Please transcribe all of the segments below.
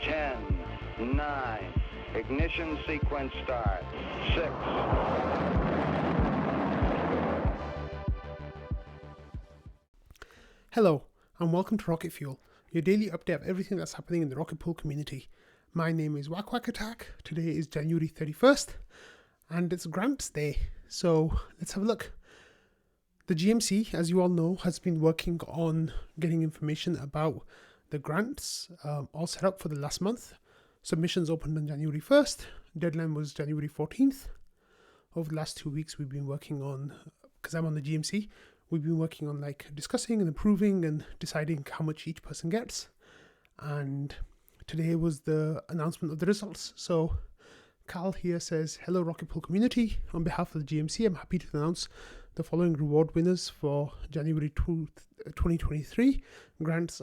10, 9, ignition sequence start, 6. Hello, and welcome to Rocket Fuel, your daily update of everything that's happening in the Rocket Pool community. My name is Whack Whack Attack. Today is January 31st, and it's Grants Day. So let's have a look. The GMC, as you all know, has been working on getting information about the grants, all set up for the last month. Submissions opened on January 1st. Deadline was January 14th. Over the last 2 weeks, we've been working on, because I'm on the GMC, we've been working on discussing and approving and deciding how much each person gets. And today was the announcement of the results. So Cal here says, hello Rocket Pool community. On behalf of the GMC, I'm happy to announce the following reward winners for January 2023. Grants,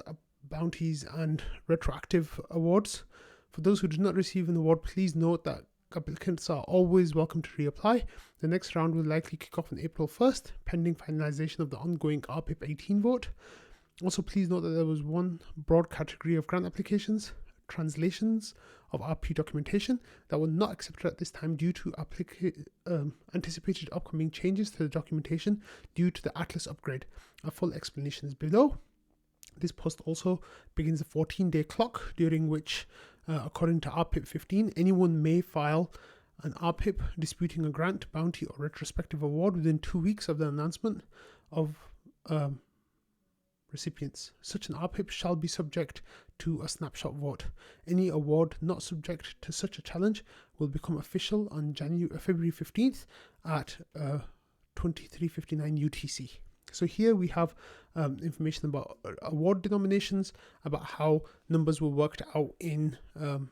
bounties and retroactive awards. For those who did not receive an award, please note that applicants are always welcome to reapply. The next round will likely kick off on April 1st, pending finalization of the ongoing RPIP 18 vote. Also, please note that there was one broad category of grant applications, translations of RP documentation, that were not accepted at this time due to anticipated upcoming changes to the documentation due to the Atlas upgrade. A full explanation is below. This post also begins a 14-day clock during which, according to RPIP 15, anyone may file an RPIP disputing a grant, bounty, or retrospective award within 2 weeks of the announcement of recipients. Such an RPIP shall be subject to a snapshot vote. Any award not subject to such a challenge will become official on February 15th at 23:59 UTC. So here we have information about award denominations, about how numbers were worked out in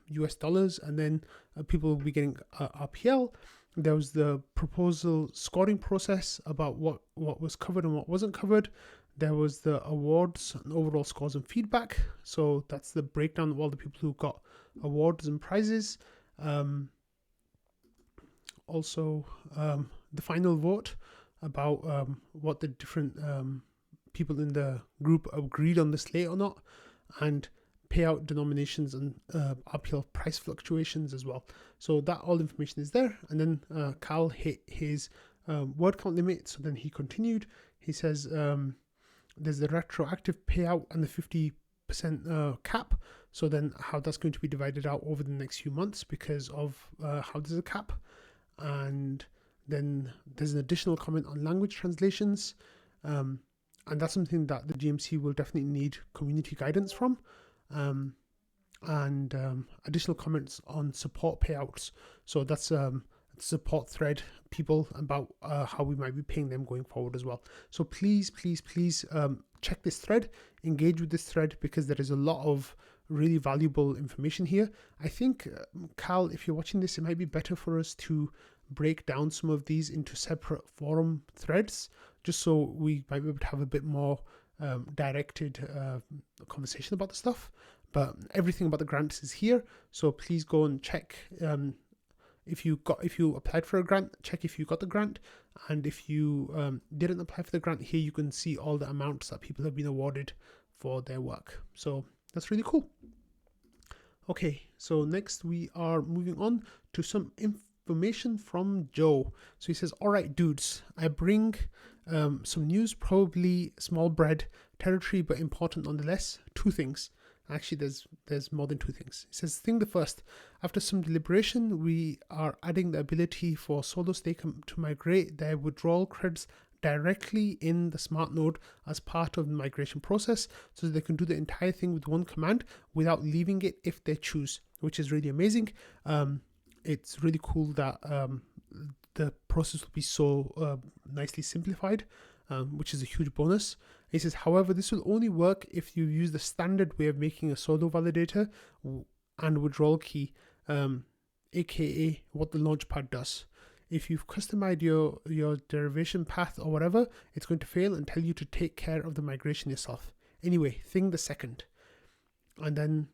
US dollars, and then people will be getting RPL. There was the proposal scoring process about what was covered and what wasn't covered. There was the awards and overall scores and feedback. So that's the breakdown of all the people who got awards and prizes. Also, the final vote about what the different people in the group agreed on the slate or not, and payout denominations and RPL price fluctuations as well. So that all information is there. And then Cal hit his word count limit, so then he continued. He says there's the retroactive payout and the 50% cap. So then how that's going to be divided out over the next few months because of how there's a cap. And then there's an additional comment on language translations, and that's something that the GMC will definitely need community guidance from, and additional comments on support payouts. So that's support thread people about how we might be paying them going forward as well. So please check this thread, engage with this thread, because there is a lot of really valuable information here. I think Cal, if you're watching this, it might be better for us to break down some of these into separate forum threads, just so we might be able to have a bit more directed conversation about the stuff. But everything about the grants is here, so please go and check if you applied for a grant, check if you got the grant, and if you didn't apply for the grant, here you can see all the amounts that people have been awarded for their work. So that's really cool. Okay, so next we are moving on to some information from Joe. So he says, all right, dudes, I bring some news, probably small bread territory, but important nonetheless. 2 things. Actually, there's more than 2 things. He says, thing the first, after some deliberation, we are adding the ability for solo stake to migrate their withdrawal creds directly in the smart node as part of the migration process, so they can do the entire thing with one command without leaving it if they choose, which is really amazing. It's really cool that the process will be so nicely simplified, which is a huge bonus. He says, however, this will only work if you use the standard way of making a solo validator and withdrawal key, aka what the launchpad does. If you've customized your derivation path or whatever, it's going to fail and tell you to take care of the migration yourself. Anyway, thing the second. And then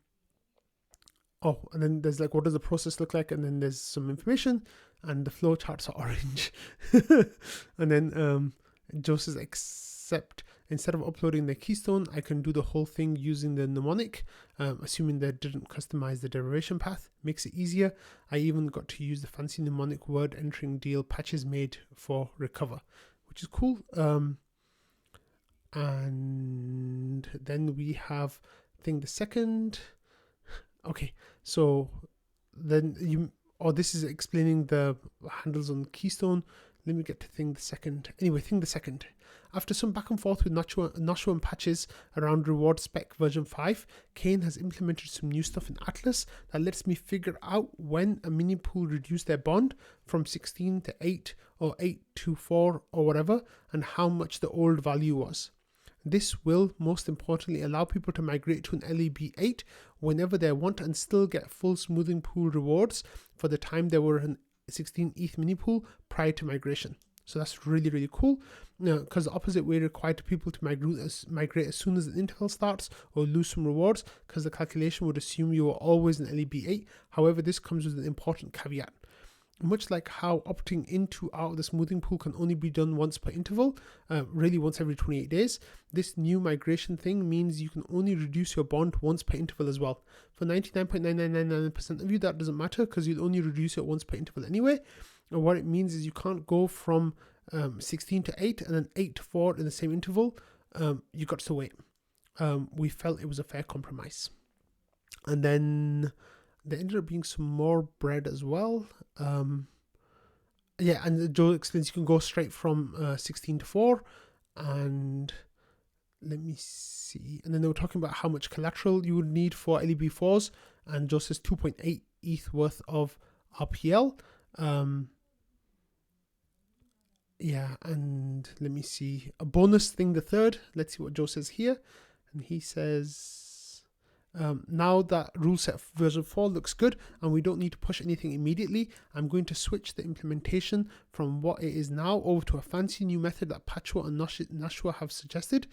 there's what does the process look like? And then there's some information, and the flow charts are orange. And then Joe says, except instead of uploading the keystone, I can do the whole thing using the mnemonic, assuming they didn't customize the derivation path. Makes it easier. I even got to use the fancy mnemonic word entering deal patches made for recover, which is cool. And then we have thing the second. Okay, so then this is explaining the handles on keystone. Let me get to thing the second. Anyway, thing the second. After some back and forth with Nashua and patches around reward spec version 5, Kane has implemented some new stuff in Atlas that lets me figure out when a mini pool reduced their bond from 16 to 8 or 8 to 4 or whatever, and how much the old value was. This will, most importantly, allow people to migrate to an LEB8 whenever they want and still get full smoothing pool rewards for the time they were in 16 ETH mini pool prior to migration. So that's really, really cool, because the opposite way required people to migrate as soon as the interval starts or lose some rewards, because the calculation would assume you are always in LEB8. However, this comes with an important caveat. Much like how opting into out of the smoothing pool can only be done once per interval, really once every 28 days, this new migration thing means you can only reduce your bond once per interval as well. For 99.9999% of you, that doesn't matter because you'll only reduce it once per interval anyway. And what it means is you can't go from 16 to 8 and then 8 to 4 in the same interval. You got to wait. We felt it was a fair compromise. And then there ended up being some more bread as well. And Joe explains you can go straight from 16 to 4. And let me see. And then they were talking about how much collateral you would need for LEB4s. And Joe says 2.8 ETH worth of RPL. And let me see. A bonus thing, the third. Let's see what Joe says here. And he says, now that rule set version 4 looks good and we don't need to push anything immediately, I'm going to switch the implementation from what it is now over to a fancy new method that Patchwork and Nashua have suggested,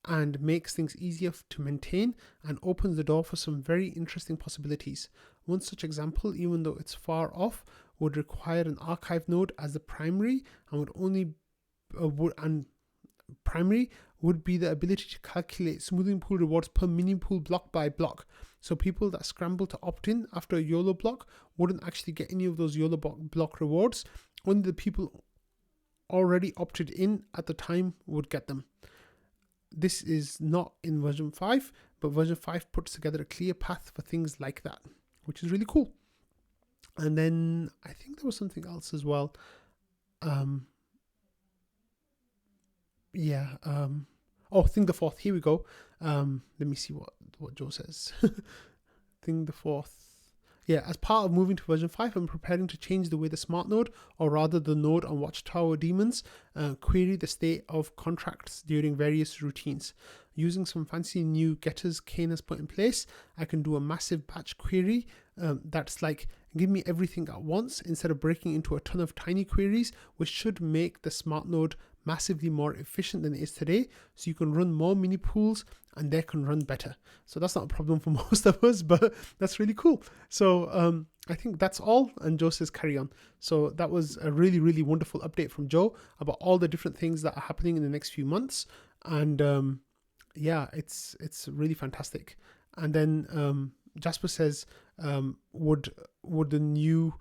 and makes things easier to maintain and opens the door for some very interesting possibilities. One such example, even though it's far off, would require an archive node as the primary and would be the ability to calculate smoothing pool rewards per mini pool block by block. So people that scramble to opt in after a YOLO block wouldn't actually get any of those YOLO block rewards. Only the people already opted in at the time would get them. This is not in version 5, but version 5 puts together a clear path for things like that, which is really cool. And then I think there was something else as well. Thing the fourth. Here we go. Let me see what Joe says. Thing the fourth. Yeah, as part of moving to version 5, I'm preparing to change the way the smart node, or rather the node on Watchtower daemons, query the state of contracts during various routines. Using some fancy new getters Kane has put in place, I can do a massive batch query that's like, give me everything at once instead of breaking into a ton of tiny queries, which should make the smart node massively more efficient than it is today, so you can run more mini pools and they can run better. So that's not a problem for most of us, but that's really cool. So I think that's all, and Joe says carry on. So that was a really, really wonderful update from Joe about all the different things that are happening in the next few months. And it's really fantastic. And then Jasper says, would the new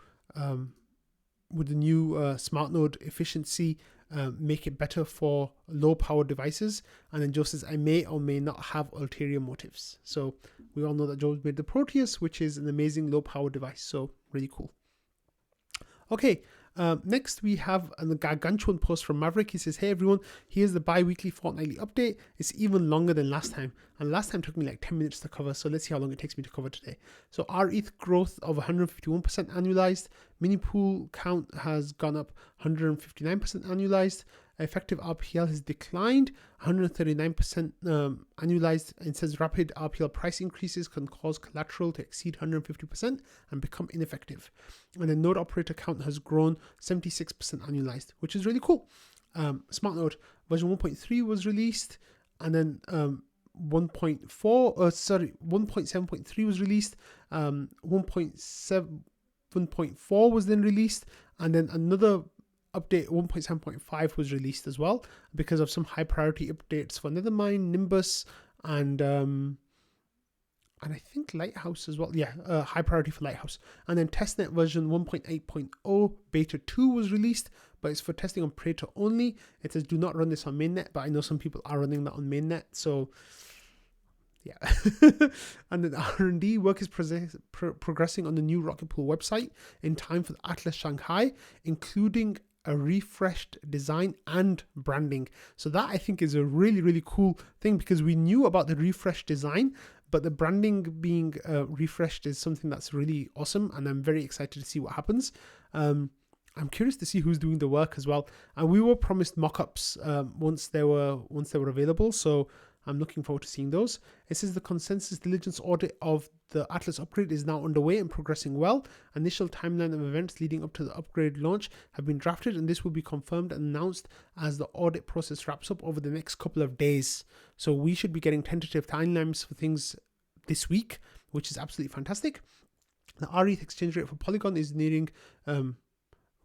smart node efficiency make it better for low power devices? And then Joe says, I may or may not have ulterior motives. So we all know that Joe's made the Proteus, which is an amazing low power device. So really cool. Okay, next we have a gargantuan post from Maverick. He says, hey everyone, here's the bi-weekly fortnightly update. It's even longer than last time, and last time took me like 10 minutes to cover, so let's see how long it takes me to cover today. So our ETH growth of 151% annualized, mini pool count has gone up 159% annualized, effective RPL has declined 139% annualized, and says rapid RPL price increases can cause collateral to exceed 150% and become ineffective. And the node operator count has grown 76% annualized, which is really cool. Smart node version 1.3 was released, and then 1.7.3 was released, 1.7.4 was then released, and then another update 1.7.5 was released as well because of some high priority updates for Nethermind, Nimbus, and I think Lighthouse as well. Yeah, high priority for Lighthouse. And then testnet version 1.8.0 beta 2 was released, but it's for testing on Proteus only. It says do not run this on mainnet, but I know some people are running that on mainnet, so yeah. And then R&D work is progressing on the new Rocket Pool website in time for the Atlas Shanghai, including a refreshed design and branding. So that I think is a really, really cool thing, because we knew about the refreshed design, but the branding being refreshed is something that's really awesome, and I'm very excited to see what happens. I'm curious to see who's doing the work as well. And we were promised mock-ups once they were available, so I'm looking forward to seeing those. It says the consensus diligence audit of the Atlas upgrade is now underway and progressing well. Initial timeline of events leading up to the upgrade launch have been drafted, and this will be confirmed and announced as the audit process wraps up over the next couple of days. So we should be getting tentative timelines for things this week, which is absolutely fantastic. The RETH exchange rate for Polygon is nearing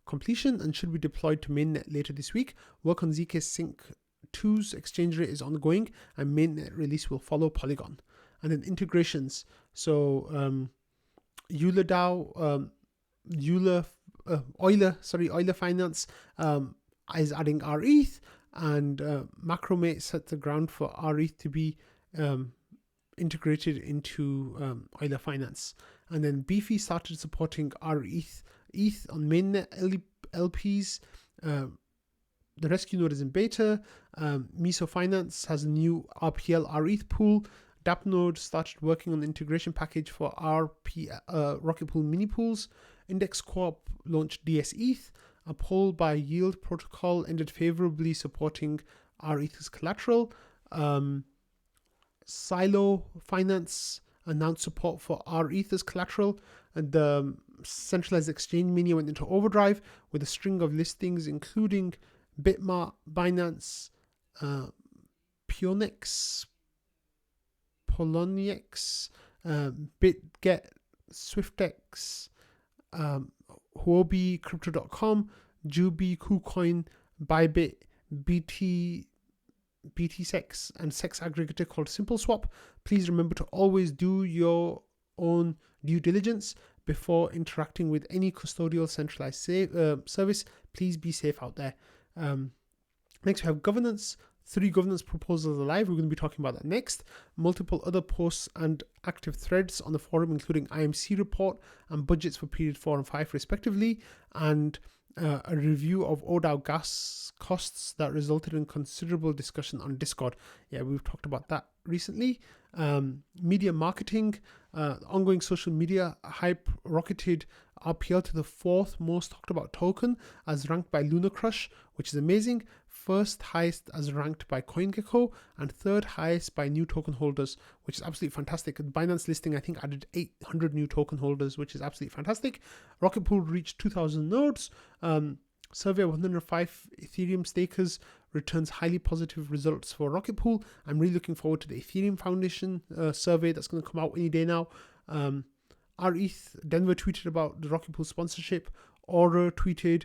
completion and should be deployed to mainnet later this week. Work on ZK Sync 2's exchange rate is ongoing, and mainnet release will follow Polygon. And then integrations. So Euler DAO, Euler Finance is adding RETH, and Macromate set the ground for RETH to be integrated into Euler Finance. And then Beefy started supporting RETH on mainnet LPs. The rescue node is in beta. Miso Finance has a new RPL RETH pool. Dapnode started working on the integration package for Rocket Pool mini pools. Index Corp launched DSETH. A poll by Yield Protocol ended favorably supporting RETH as collateral. Silo Finance announced support for RETH as collateral. And the centralized exchange mania went into overdrive with a string of listings including Bitmart, Binance, Poloniex, BitGet, SwiftX, Huobi, Crypto.com, Jubi, KuCoin, Bybit, BTSEX, and sex aggregator called SimpleSwap. Please remember to always do your own due diligence before interacting with any custodial centralized service. Please be safe out there. Next we have governance. 3 governance proposals are live. We're going to be talking about that next. Multiple other posts and active threads on the forum, including IMC report and budgets for period 4 and 5 respectively, and a review of ODAO gas costs that resulted in considerable discussion on Discord. Yeah, we've talked about that recently. Media marketing, ongoing social media hype rocketed RPL to the 4th most talked about token as ranked by Lunar Crush, which is amazing. 1st highest as ranked by CoinGecko, and 3rd highest by new token holders, which is absolutely fantastic. Binance listing, I think, added 800 new token holders, which is absolutely fantastic. Rocket Pool reached 2,000 nodes. Survey of 105 Ethereum stakers returns highly positive results for Rocket Pool. I'm really looking forward to the Ethereum Foundation survey that's going to come out any day now. RETH Denver tweeted about the Rocket Pool sponsorship. Aura tweeted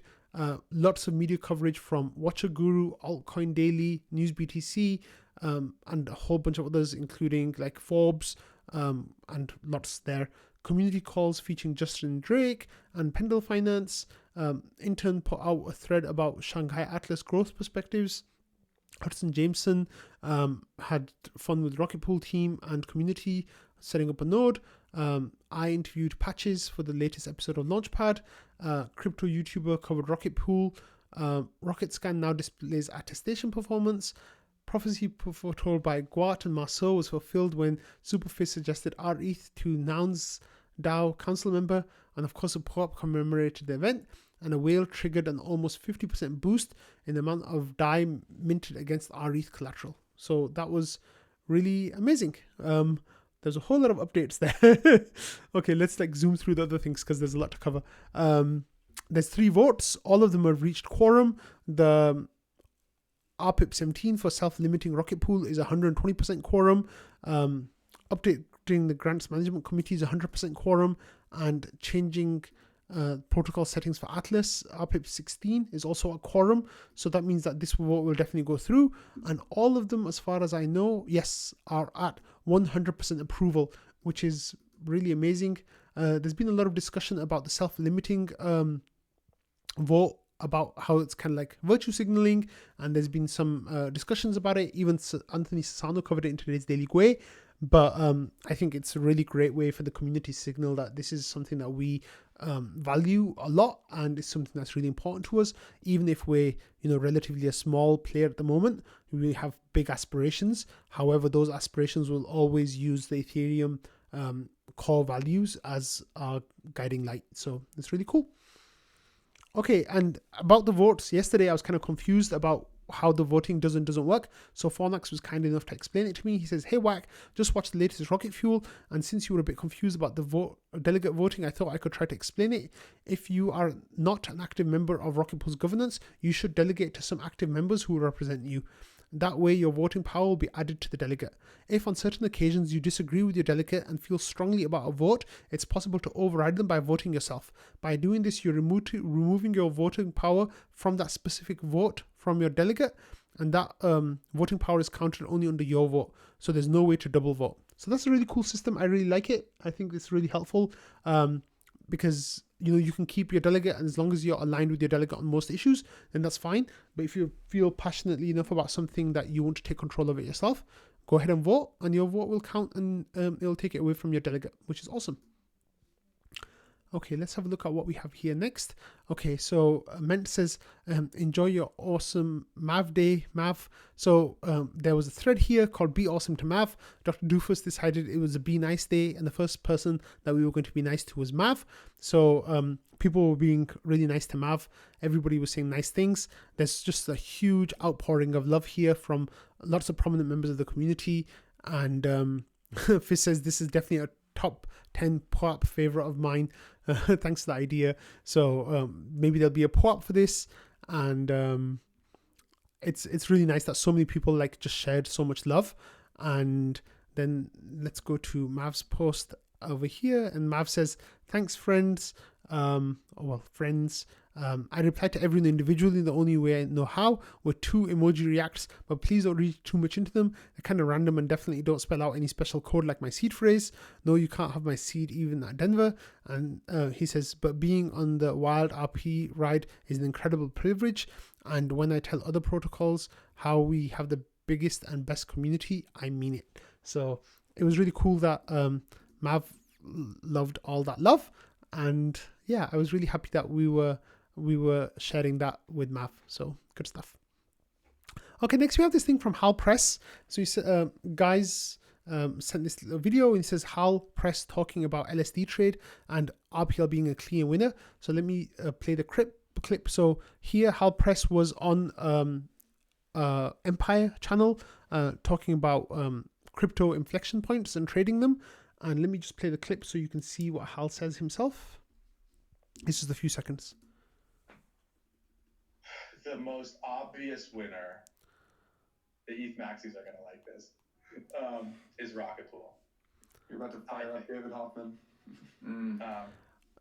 lots of media coverage from Watcher Guru, Altcoin Daily, News BTC, and a whole bunch of others, including like Forbes, and lots there. Community calls featuring Justin Drake and Pendle Finance. Intern put out a thread about Shanghai Atlas growth perspectives. Hudson Jameson had fun with Rocket Pool team and community setting up a node. I interviewed Patches for the latest episode of Launchpad. Crypto YouTuber covered Rocket Pool. Rocket Scan now displays attestation performance. Prophecy foretold by Guat and Marceau was fulfilled when Superfish suggested RETH to Nouns DAO council member, and of course a POP commemorated the event, and a whale triggered an almost 50% boost in the amount of DAI minted against RETH collateral. So that was really amazing. There's a whole lot of updates there. Okay, let's zoom through the other things because there's a lot to cover. There's 3 votes. All of them have reached quorum. The RPIP 17 for self-limiting Rocket Pool is 120% quorum. Updating the grants management committee is 100% quorum, and changing protocol settings for Atlas. RPIP 16 is also a quorum, so that means that this vote will definitely go through, and all of them, as far as I know, yes, are at 100% approval, which is really amazing. There's been a lot of discussion about the self-limiting vote, about how it's kind of like virtue signaling, and there's been some discussions about it. Even Anthony Sassano covered it in today's Daily Gwei. But I think it's a really great way for the community to signal that this is something that we value a lot, and it's something that's really important to us. Even if we're, relatively a small player at the moment, we have big aspirations. However, those aspirations will always use the Ethereum core values as our guiding light. So it's really cool. Okay, and about the votes, yesterday I was kind of confused about how the voting doesn't work. So Fornax was kind enough to explain it to me. He says, "Hey Wack, just watched the latest Rocket Fuel, and since you were a bit confused about the delegate voting, I thought I could try to explain it. If you are not an active member of Rocket Pool's governance, you should delegate to some active members who will represent you. That way your voting power will be added to the delegate. If on certain occasions you disagree with your delegate and feel strongly about a vote, it's possible to override them by voting yourself. By doing this, you're removing your voting power from that specific vote from your delegate, and that voting power is counted only under your vote. So there's no way to double vote." So that's a really cool system. I really like it. I think it's really helpful because you can keep your delegate, and as long as you're aligned with your delegate on most issues, then that's fine. But if you feel passionately enough about something that you want to take control of it yourself, go ahead and vote, and your vote will count, and it'll take it away from your delegate, which is awesome. Okay, let's have a look at what we have here next. Okay, so Ment says, enjoy your awesome Mav day, Mav. So there was a thread here called Be Awesome to Mav. Dr. Doofus decided it was a Be Nice day, and the first person that we were going to be nice to was Mav. So people were being really nice to Mav. Everybody was saying nice things. There's just a huge outpouring of love here from lots of prominent members of the community. And Phiz says, this is definitely a top 10 POAP favorite of mine. Thanks to the idea. So maybe there'll be a POAP for this, and it's really nice that so many people just shared so much love. And then let's go to Mav's post over here, and Mav says, "Thanks, friends." Friends. I reply to everyone individually the only way I know how, with 2 emoji reacts, but please don't read too much into them. They're kind of random and definitely don't spell out any special code like my seed phrase. No, you can't have my seed even at Denver. And he says, but being on the wild RP ride is an incredible privilege. And when I tell other protocols how we have the biggest and best community, I mean it. So it was really cool that Mav loved all that love. And yeah, I was really happy that we were sharing that with Mav. So good stuff. Okay, next we have this thing from Hal Press. So he said, guys sent this video, and he says Hal Press talking about LSD trade and RPL being a clear winner. So let me play the clip. So here Hal Press was on Empire channel talking about crypto inflection points and trading them. And let me just play the clip so you can see what Hal says himself. It's just a few seconds. The most obvious winner, the ETH Maxis are going to like this, is Rocket Pool. You're about to fire up David Hoffman.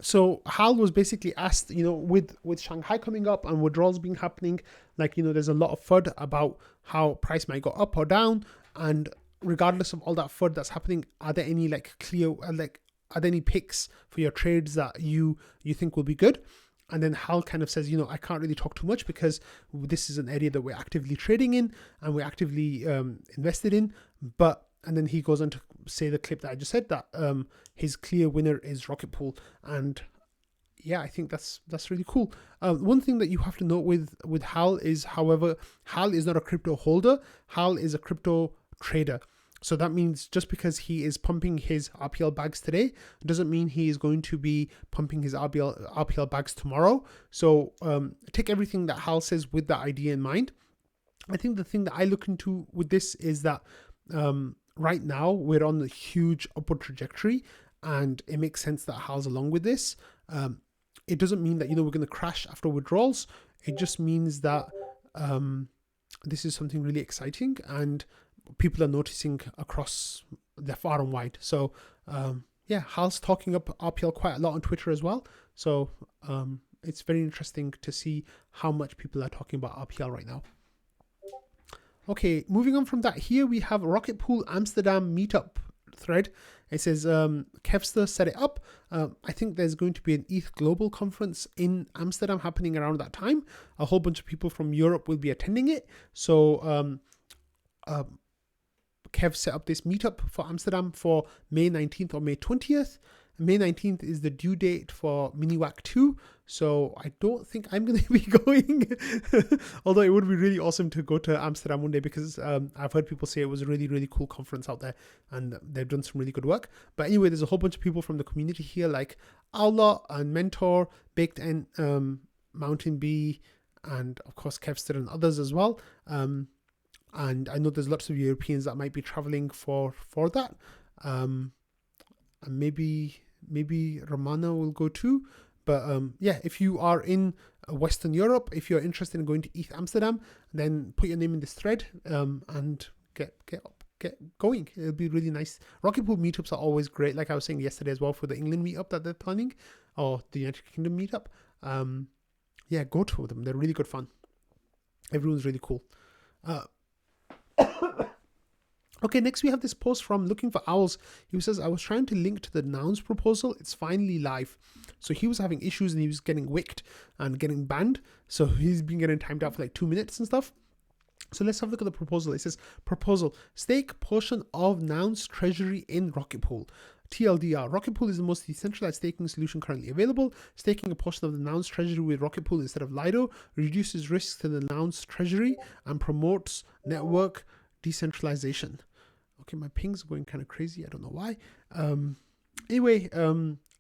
So Hal was basically asked, with Shanghai coming up and withdrawals being happening, there's a lot of FUD about how price might go up or down, and regardless of all that FUD that's happening, are there any are there any picks for your trades that you think will be good? And then Hal kind of says, I can't really talk too much because this is an area that we're actively trading in and we're actively invested in. And then he goes on to say the clip that I just said, that his clear winner is Rocket Pool. And yeah, I think that's really cool. One thing that you have to note with Hal is, however, Hal is not a crypto holder. Hal is a crypto trader. So that means just because he is pumping his RPL bags today doesn't mean he is going to be pumping his RPL bags tomorrow. So take everything that Hal says with that idea in mind. I think the thing that I look into with this is that right now we're on a huge upward trajectory, and it makes sense that Hal's along with this. It doesn't mean that we're going to crash after withdrawals. It just means that this is something really exciting, and people are noticing across the far and wide. So yeah, Hal's talking up RPL quite a lot on Twitter as well. So it's very interesting to see how much people are talking about RPL right now. Okay, moving on from that, here we have Rocket Pool Amsterdam meetup thread. It says Kevster set it up. I think there's going to be an ETH Global conference in Amsterdam happening around that time. A whole bunch of people from Europe will be attending it. So Kev set up this meetup for Amsterdam for May 19th or May 20th. May 19th is the due date for MiniWAC 2. So I don't think I'm going to be going. Although it would be really awesome to go to Amsterdam one day, because I've heard people say it was a really, really cool conference out there and they've done some really good work. But anyway, there's a whole bunch of people from the community here, like Owlot and Mentor, Baked and Mountain Bee, and of course Kevster and others as well. And I know there's lots of Europeans that might be traveling for that. And maybe Romana will go too. But yeah, if you are in Western Europe, if you're interested in going to ETH Amsterdam, then put your name in this thread and get going. It'll be really nice. Rocket Pool meetups are always great, like I was saying yesterday as well, for the England meetup that they're planning, or the United Kingdom meetup. Yeah, go to them. They're really good fun. Everyone's really cool. Okay, next we have this post from Looking for Owls. He says, I was trying to link to the Nouns proposal. It's finally live. So he was having issues and he was getting wicked and getting banned. So he's been getting timed out for like 2 minutes and stuff. So let's have a look at the proposal. It says, proposal, stake portion of Nouns treasury in Rocket Pool. TLDR, Rocket Pool is the most decentralized staking solution currently available. Staking a portion of the Nouns treasury with Rocket Pool instead of Lido reduces risks to the Nouns treasury and promotes network decentralization. Okay, my ping's going kind of crazy. I don't know why. Anyway,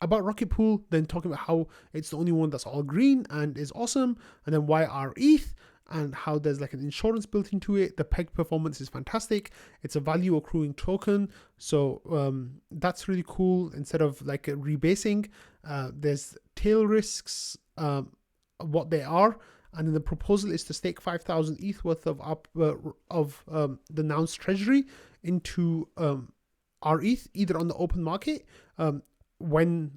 about Rocket Pool, then talking about how it's the only one that's all green and is awesome, and then why our ETH, and how there's like an insurance built into it. The peg performance is fantastic. It's a value accruing token. So that's really cool. Instead of like a rebasing, there's tail risks, what they are. And then the proposal is to stake 5,000 ETH worth of the Nouns treasury into our ETH, either on the open market, buying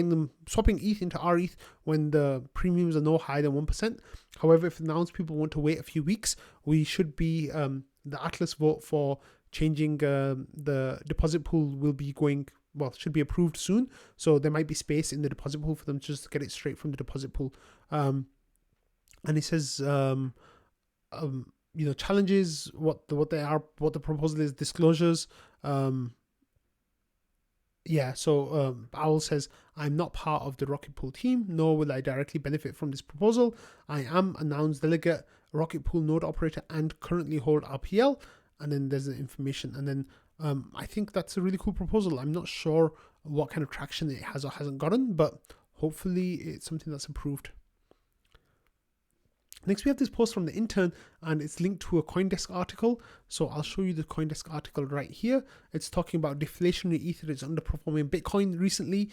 them, swapping ETH into our ETH when the premiums are no higher than 1%. However, if the Nouns people want to wait a few weeks, we should be, the Atlas vote for changing the deposit pool will be going, well, should be approved soon. So there might be space in the deposit pool for them to just get it straight from the deposit pool. And it says, challenges, what they are, what the proposal is, disclosures. Owl says, I'm not part of the Rocket Pool team, nor will I directly benefit from this proposal. I am a Nouns delegate, Rocket Pool node operator, and currently hold RPL. And then there's the information. And then I think that's a really cool proposal. I'm not sure what kind of traction it has or hasn't gotten, but hopefully it's something that's approved. Next, we have this post from the intern, and it's linked to a Coindesk article. So I'll show you the Coindesk article right here. It's talking about deflationary Ether is underperforming Bitcoin recently.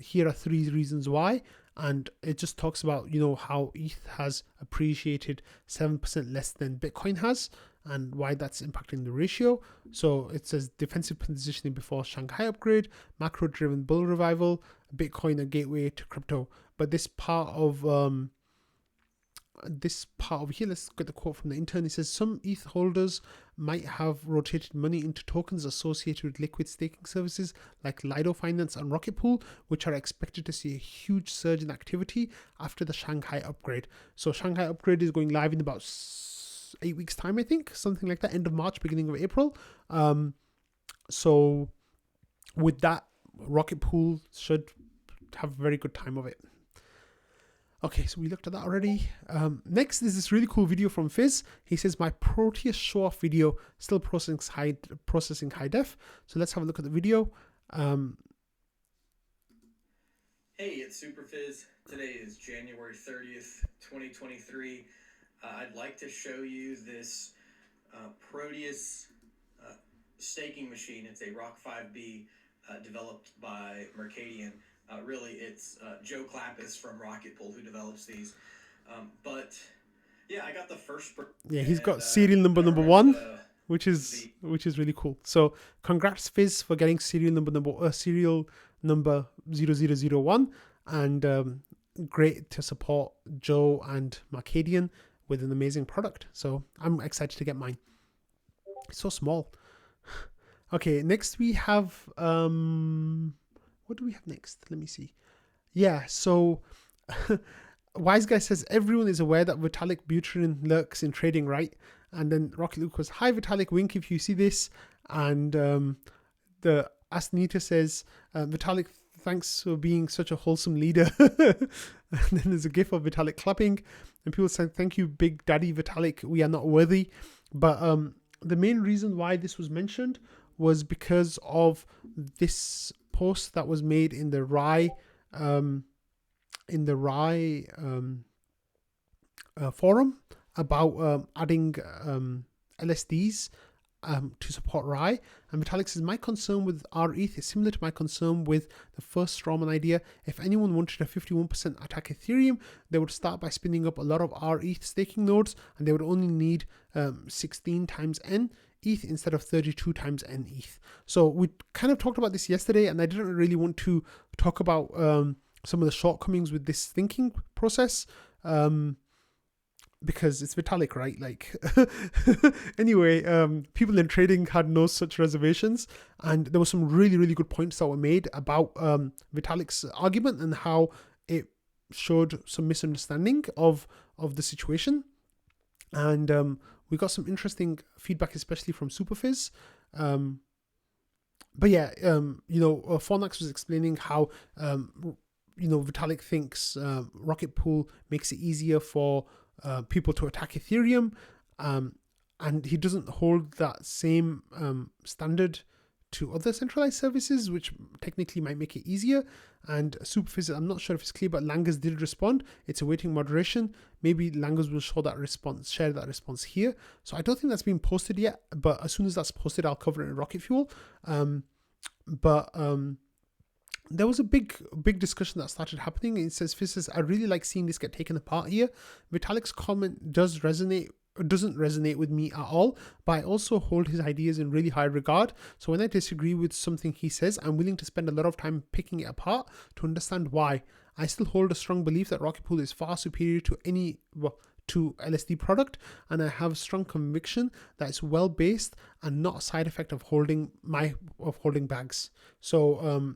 Here are 3 reasons why. And it just talks about, how ETH has appreciated 7% less than Bitcoin has, and why that's impacting the ratio. So it says defensive positioning before Shanghai upgrade, macro-driven bull revival, Bitcoin a gateway to crypto. But this part of here, let's get the quote from the intern. It says, some ETH holders might have rotated money into tokens associated with liquid staking services like Lido Finance and Rocket Pool, which are expected to see a huge surge in activity after the Shanghai upgrade. So Shanghai upgrade is going live in about 8 weeks time, I think, something like that, end of March, beginning of April. So with that, Rocket Pool should have a very good time of it. Okay, so we looked at that already. Next is this really cool video from Phiz. He says, my Proteus show-off video still processing high def. So let's have a look at the video. Hey, it's Super Phiz. Today is January 30th, 2023. I'd like to show you this Proteus staking machine. It's a Rock 5B developed by Mercadian. Really, it's Joe Clappis from Rocket Pool who develops these. But yeah, I got the first. Yeah, he's got serial number 1. which is really cool. So congrats Phiz for getting serial number 0001, and great to support Joe and Marcadian with an amazing product. So I'm excited to get mine. It's so small. Okay, next we have what do we have next? Let me see. Yeah, so Wise Guy says everyone is aware that Vitalik Buterin lurks in trading, right? And then Rocket Luke was, hi Vitalik, wink if you see this. And the Asnita says, Vitalik, thanks for being such a wholesome leader. And then there's a gif of Vitalik clapping, and people saying, thank you, Big Daddy Vitalik, we are not worthy. But the main reason why this was mentioned was because of this post that was made in the Rye forum about adding LSDs to support Rye. And Vitalik says, my concern with RETH is similar to my concern with the first Strawman idea. If anyone wanted a 51% attack Ethereum, they would start by spinning up a lot of RETH staking nodes, and they would only need 16 times N ETH instead of 32 times N ETH. So we kind of talked about this yesterday, and I didn't really want to talk about some of the shortcomings with this thinking process, because it's Vitalik, right? Like, anyway, people in trading had no such reservations, and there were some really, really good points that were made about Vitalik's argument and how it showed some misunderstanding of the situation. And we got some interesting feedback, especially from Phiz. But yeah, Fornax was explaining how Vitalik thinks Rocket Pool makes it easier for people to attack Ethereum, and he doesn't hold that same standard to other centralized services, which technically might make it easier. And Phiz, I'm not sure if it's clear, but Langers did respond. It's awaiting moderation. Maybe Langers will share that response here. So I don't think that's been posted yet, but as soon as that's posted, I'll cover it in Rocket Fuel. There was a big discussion that started happening. It says, Phiz says, I really like seeing this get taken apart here. Vitalik's comment doesn't resonate with me at all, but I also hold his ideas in really high regard. So when I disagree with something he says, I'm willing to spend a lot of time picking it apart to understand why. I still hold a strong belief that Rocket Pool is far superior to to LSD product, and I have strong conviction that it's well based and not a side effect of holding bags. So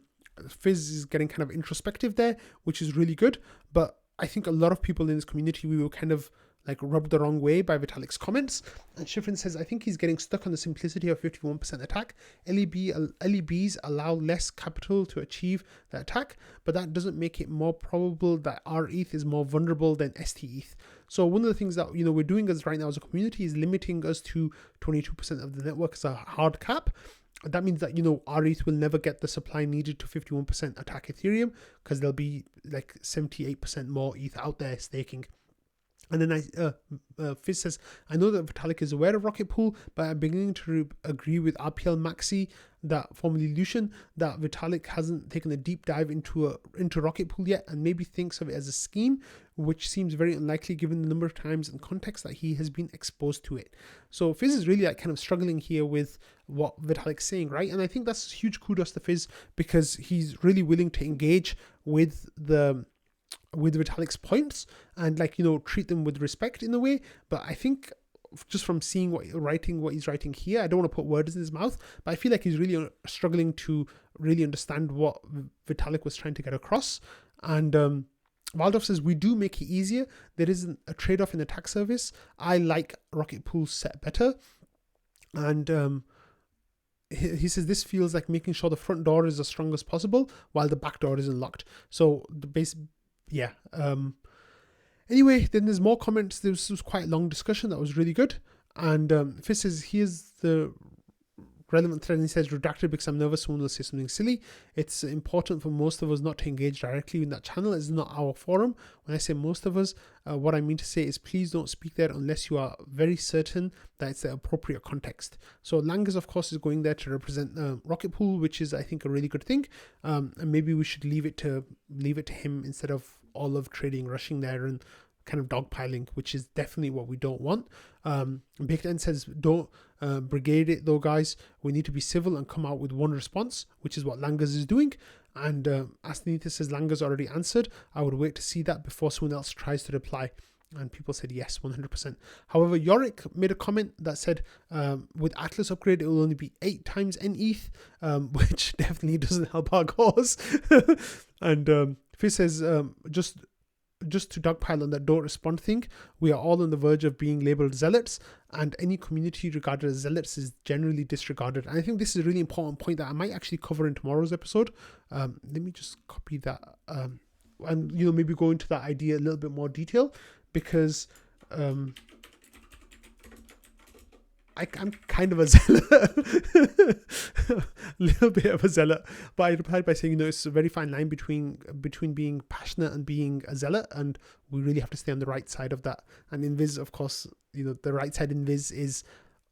Phiz is getting kind of introspective there, which is really good. But I think a lot of people in this community, we were kind of like rubbed the wrong way by Vitalik's comments. And Shifrin says, I think he's getting stuck on the simplicity of 51% attack. LEBs allow less capital to achieve the attack, but that doesn't make it more probable that RETH is more vulnerable than STETH. So one of the things that we're doing as right now as a community is limiting us to 22% of the network as a hard cap. That means that RETH will never get the supply needed to 51% attack Ethereum, because there'll be like 78% more ETH out there staking. And then Phiz says, I know that Vitalik is aware of Rocket Pool, but I'm beginning to agree with RPL Maxi, that formerly Lucian, that Vitalik hasn't taken a deep dive into Rocket Pool yet, and maybe thinks of it as a scheme, which seems very unlikely given the number of times and context that he has been exposed to it. So Phiz is really like kind of struggling here with what Vitalik's saying, right? And I think that's huge kudos to Phiz, because he's really willing to engage with Vitalik's points and treat them with respect in a way. But I think just from seeing what he's writing here, I don't want to put words in his mouth, but I feel like he's really struggling to really understand what Vitalik was trying to get across. And Waldorf says, we do make it easier. There isn't a trade-off in the tax service. I like Rocket Pool's set better. And he says, this feels like making sure the front door is as strong as possible while the back door isn't locked. So the base, yeah. Anyway, then there's more comments. This was quite a long discussion that was really good. And Phiz says, here's the relevant thread, and he says, redacted because I'm nervous someone will say something silly. It's important for most of us not to engage directly in that channel. It's not our forum. When I say most of us, what I mean to say is please don't speak there unless you are very certain that it's the appropriate context. So Langers, of course, is going there to represent Rocket Pool, which is, I think, a really good thing. And maybe we should leave it to him instead of all of trading rushing there and kind of dogpiling, which is definitely what we don't want. Baked N says, don't brigade it though, guys. We need to be civil and come out with one response, which is what Langas is doing. And Astanita says, Langas already answered. I would wait to see that before someone else tries to reply. And people said yes, 100%. However, Yorick made a comment that said, with Atlas upgrade, it will only be 8 times NETH, which definitely doesn't help our cause. And Phiz says, just to dogpile on that don't respond thing, we are all on the verge of being labeled zealots, and any community regarded as zealots is generally disregarded. And I think this is a really important point that I might actually cover in tomorrow's episode. Let me just copy that, and maybe go into that idea a little bit more detail, because I'm kind of a zealot, a little bit of a zealot, but I replied by saying, it's a very fine line between being passionate and being a zealot, and we really have to stay on the right side of that. And in Viz, of course, the right side in Viz is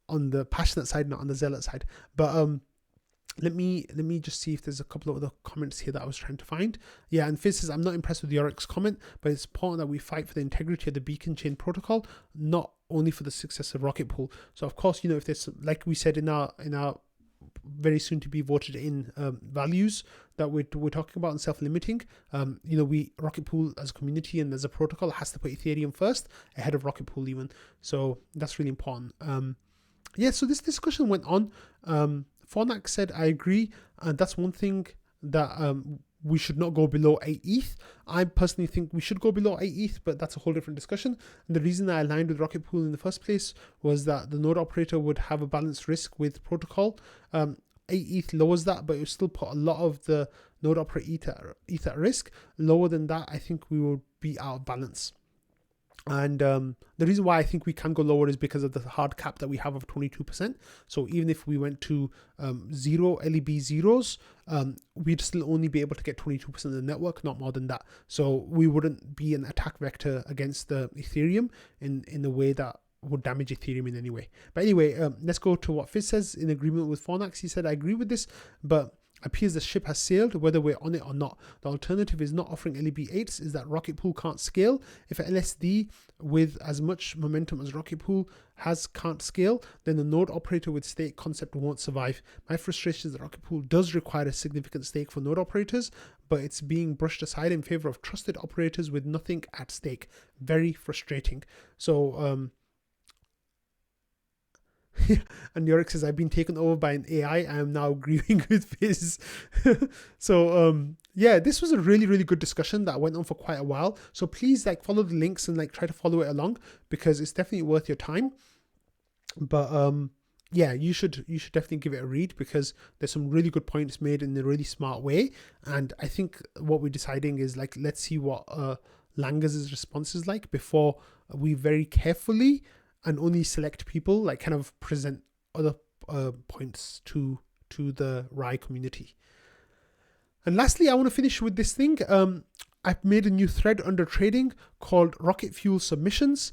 on the passionate side, not on the zealot side. But let me just see if there's a couple of other comments here that I was trying to find. Yeah, and Phiz says, I'm not impressed with Yorick's comment, but it's important that we fight for the integrity of the beacon chain protocol, not only for the success of Rocket Pool. So of course, if there's, like we said in our very soon to be voted in values that we're talking about and self-limiting, Rocket Pool as a community and as a protocol has to put Ethereum first ahead of Rocket Pool even. So that's really important. So this discussion went on. Fornak said, I agree, and that's one thing that we should not go below 8 ETH. I personally think we should go below 8 ETH, but that's a whole different discussion. And the reason I aligned with Rocket Pool in the first place was that the node operator would have a balanced risk with protocol. 8 ETH lowers that, but it would still put a lot of the node operator ETH at risk. Lower than that, I think we will be out of balance. And the reason why I think we can go lower is because of the hard cap that we have of 22%. So even if we went to 0 LEB zeros, we'd still only be able to get 22% of the network, not more than that. So we wouldn't be an attack vector against the Ethereum in a way that would damage Ethereum in any way. But anyway, let's go to what Phiz says in agreement with Fornax. He said, I agree with this, but appears the ship has sailed, whether we're on it or not. The alternative is not offering LEB8s, is that Rocket Pool can't scale. If an LSD with as much momentum as Rocket Pool can't scale, then the node operator with stake concept won't survive. My frustration is that Rocket Pool does require a significant stake for node operators, but it's being brushed aside in favor of trusted operators with nothing at stake. Very frustrating. So, and Yorick says, I've been taken over by an AI. I am now agreeing with Phiz. So this was a really, really good discussion that went on for quite a while. So please follow the links and try to follow it along, because it's definitely worth your time. But you should definitely give it a read, because there's some really good points made in a really smart way. And I think what we're deciding is let's see what Langas' response is like before we very carefully and only select people kind of present other points to the RAI community. And lastly, I want to finish with this thing. I've made a new thread under trading called Rocket Fuel Submissions.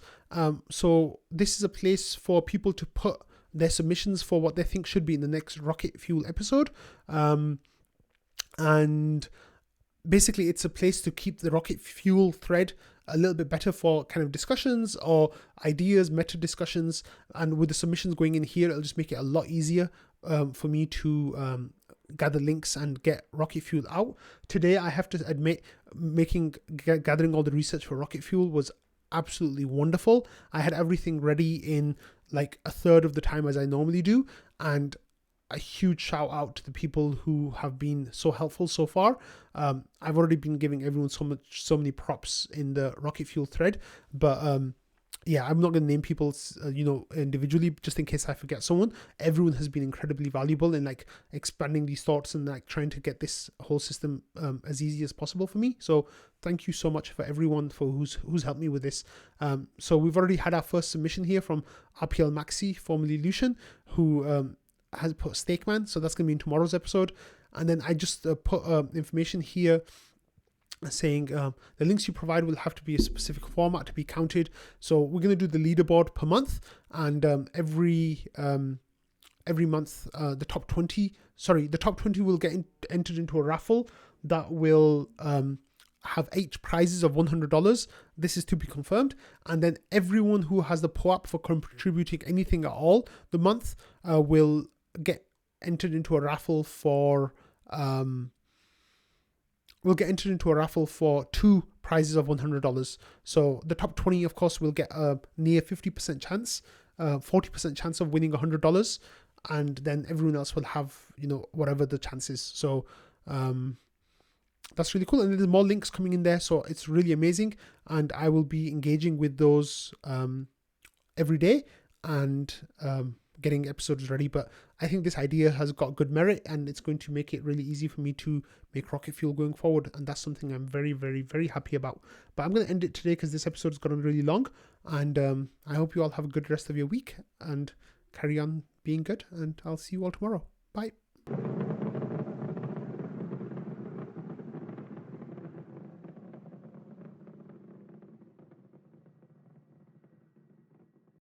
So this is a place for people to put their submissions for what they think should be in the next Rocket Fuel episode. And basically it's a place to keep the Rocket Fuel thread a little bit better for kind of discussions or ideas, meta discussions. And with the submissions going in here, it'll just make it a lot easier for me to gather links and get Rocket Fuel out. Today, I have to admit, gathering all the research for Rocket Fuel was absolutely wonderful. I had everything ready in a third of the time as I normally do. And a huge shout out to the people who have been so helpful so far. I've already been giving everyone so many props in the Rocket Fuel thread, but I'm not going to name people individually just in case I forget someone. Everyone has been incredibly valuable in expanding these thoughts and trying to get this whole system as easy as possible for me. So thank you so much for everyone who's helped me with this. So we've already had our first submission here from RPL Maxi, formerly Lucian, who has put Stakeman, so that's going to be in tomorrow's episode. And then I just put information here saying the links you provide will have to be a specific format to be counted. So we're going to do the leaderboard per month, and every month the top 20 will get entered into a raffle that will have 8 prizes of $100. This is to be confirmed. And then everyone who has the POAP for contributing anything at all the month will get entered into a raffle for two prizes of $100. So the top 20, of course, will get a near 50% chance, 40% chance of winning $100, and then everyone else will have, you know, whatever the chance is. So that's really cool. And there's more links coming in there, so it's really amazing. And I will be engaging with those every day and getting episodes ready. But I think this idea has got good merit, and it's going to make it really easy for me to make rocket fuel going forward. And that's something I'm very, very, very happy about. But I'm going to end it today because this episode has gotten really long. And I hope you all have a good rest of your week and carry on being good. And I'll see you all tomorrow. Bye.